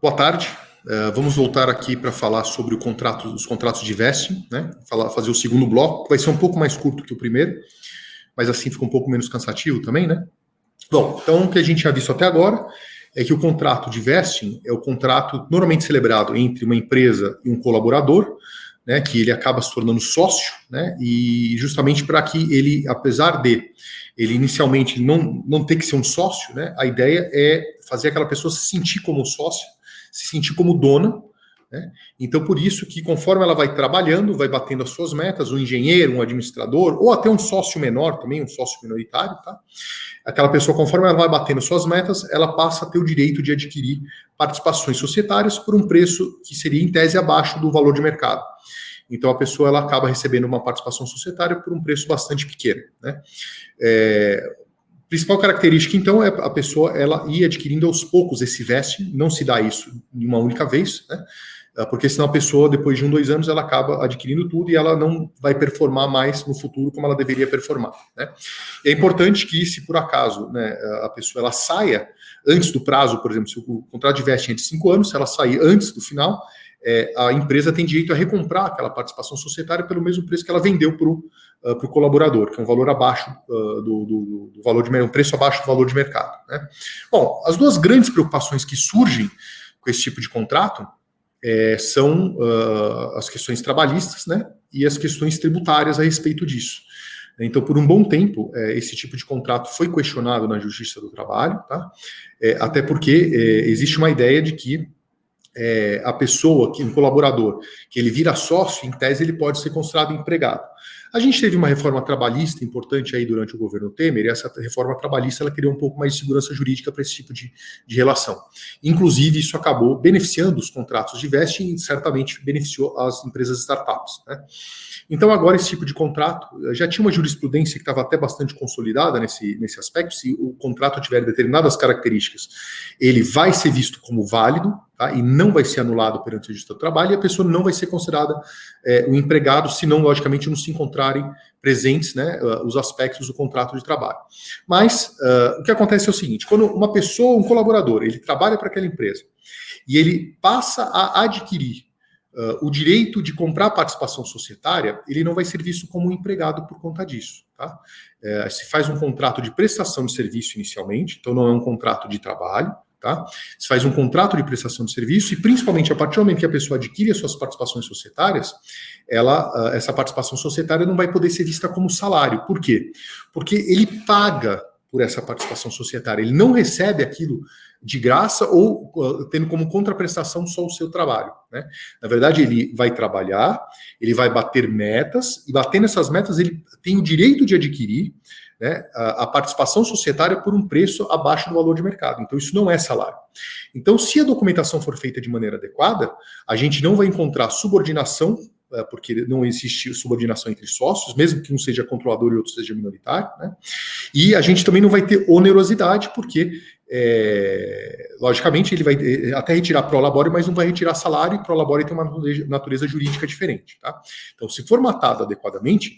Boa tarde. Vamos voltar aqui para falar sobre os contratos de vesting, né? Fazer o segundo bloco, que vai ser um pouco mais curto que o primeiro, mas assim fica um pouco menos cansativo também, né? Bom, então o que a gente já visto até agora é que o contrato de vesting é o contrato normalmente celebrado entre uma empresa e um colaborador, né? Que ele acaba se tornando sócio, né? E justamente para que ele, apesar de ele inicialmente não ter que ser um sócio, né? A ideia é fazer aquela pessoa se sentir como sócio, se sentir como dona, né? Então, por isso que conforme ela vai trabalhando, vai batendo as suas metas, um engenheiro, um administrador, ou até um sócio menor também, um sócio minoritário, tá? Aquela pessoa, conforme ela vai batendo suas metas, ela passa a ter o direito de adquirir participações societárias por um preço que seria, em tese, abaixo do valor de mercado. Então, a pessoa ela acaba recebendo uma participação societária por um preço bastante pequeno, né? Principal característica, então, é a pessoa ela ir adquirindo aos poucos esse vesting, não se dá isso em uma única vez, né? Porque senão a pessoa, depois de 2 anos, ela acaba adquirindo tudo e ela não vai performar mais no futuro como ela deveria performar, né? É importante que, se por acaso, né, a pessoa ela saia antes do prazo, por exemplo, se o contrato de vesting é de 5 anos, se ela sair antes do final, a empresa tem direito a recomprar aquela participação societária pelo mesmo preço que ela vendeu para o colaborador, que é um valor abaixo do valor de mercado, um preço abaixo do valor de mercado, né? Bom, as duas grandes preocupações que surgem com esse tipo de contrato são as questões trabalhistas, né, e as questões tributárias a respeito disso. Então, por um bom tempo, esse tipo de contrato foi questionado na Justiça do Trabalho, tá? Até porque existe uma ideia de que a pessoa, um colaborador, que ele vira sócio, em tese ele pode ser considerado empregado. A gente teve uma reforma trabalhista importante aí durante o governo Temer, e essa reforma trabalhista ela criou um pouco mais de segurança jurídica para esse tipo de relação. Inclusive, isso acabou beneficiando os contratos de vesting e certamente beneficiou as empresas startups, né? Então, agora, esse tipo de contrato, já tinha uma jurisprudência que estava até bastante consolidada nesse aspecto. Se o contrato tiver determinadas características, ele vai ser visto como válido, tá? E não vai ser anulado perante a Justiça do Trabalho, e a pessoa não vai ser considerada um empregado, se não, logicamente, não se encontrarem presentes, né, os aspectos do contrato de trabalho. Mas o que acontece é o seguinte: quando uma pessoa, um colaborador, ele trabalha para aquela empresa e ele passa a adquirir o direito de comprar participação societária, ele não vai ser visto como um empregado por conta disso, tá? Se faz um contrato de prestação de serviço inicialmente, então não é um contrato de trabalho, tá? Se faz um contrato de prestação de serviço e, principalmente, a partir do momento que a pessoa adquire as suas participações societárias, essa participação societária não vai poder ser vista como salário. Por quê? Porque ele paga por essa participação societária, ele não recebe aquilo de graça ou tendo como contraprestação só o seu trabalho, né? Na verdade, ele vai trabalhar, ele vai bater metas, e batendo essas metas, ele tem o direito de adquirir, né, a participação societária por um preço abaixo do valor de mercado. Então, isso não é salário. Então, se a documentação for feita de maneira adequada, a gente não vai encontrar subordinação, porque não existe subordinação entre sócios, mesmo que um seja controlador e outro seja minoritário, né? E a gente também não vai ter onerosidade, porque, logicamente, ele vai até retirar prolabore, mas não vai retirar salário, e prolabore tem uma natureza jurídica diferente, tá? Então, se formatado adequadamente,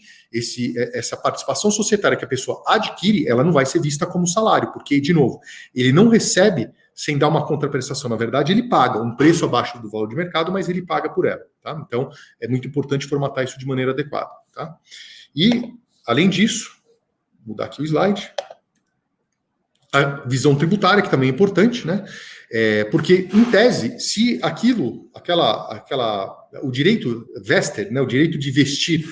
essa participação societária que a pessoa adquire, ela não vai ser vista como salário, porque, de novo, ele não recebe sem dar uma contraprestação. Na verdade, ele paga um preço abaixo do valor de mercado, mas ele paga por ela, tá? Então, é muito importante formatar isso de maneira adequada, tá? E, além disso, vou mudar aqui o slide. A visão tributária, que também é importante, né? Porque, em tese, se o direito vested, né, o direito de vestir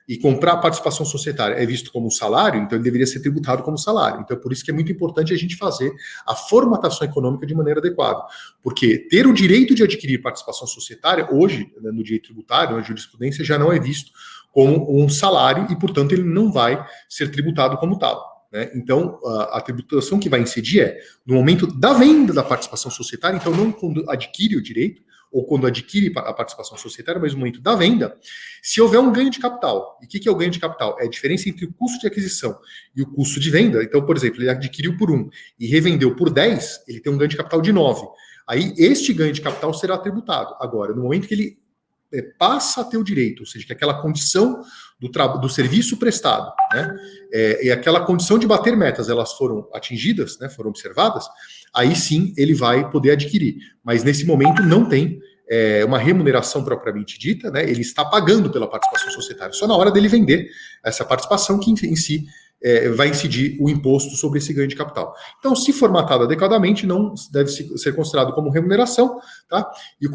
e comprar participação societária é visto como salário, então ele deveria ser tributado como salário. Então, por isso que é muito importante a gente fazer a formatação econômica de maneira adequada. Porque ter o direito de adquirir participação societária, hoje, né, no direito tributário, na jurisprudência, já não é visto como um salário e, portanto, ele não vai ser tributado como tal, né? Então, a tributação que vai incidir é no momento da venda da participação societária, então não quando adquire o direito, ou quando adquire a participação societária, mas no momento da venda, se houver um ganho de capital. E o que é o ganho de capital? É a diferença entre o custo de aquisição e o custo de venda. Então, por exemplo, ele adquiriu por 1 e revendeu por 10, ele tem um ganho de capital de 9. Aí, este ganho de capital será tributado. Agora, no momento que ele passa a ter o direito, ou seja, que aquela condição do serviço prestado, né, e aquela condição de bater metas, elas foram atingidas, né, foram observadas, aí sim ele vai poder adquirir. Mas nesse momento não tem uma remuneração propriamente dita, né, ele está pagando pela participação societária. Só na hora dele vender essa participação que em si vai incidir o imposto sobre esse ganho de capital. Então, se formatado adequadamente, não deve ser considerado como remuneração, tá? E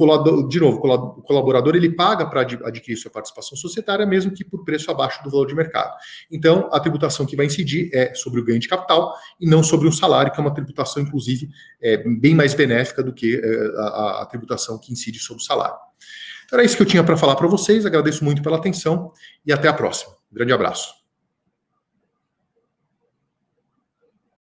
de novo, o colaborador ele paga para adquirir sua participação societária, mesmo que por preço abaixo do valor de mercado. Então, a tributação que vai incidir é sobre o ganho de capital e não sobre o salário, que é uma tributação, inclusive, bem mais benéfica do que a tributação que incide sobre o salário. Então, era isso que eu tinha para falar para vocês. Agradeço muito pela atenção e até a próxima. Um grande abraço.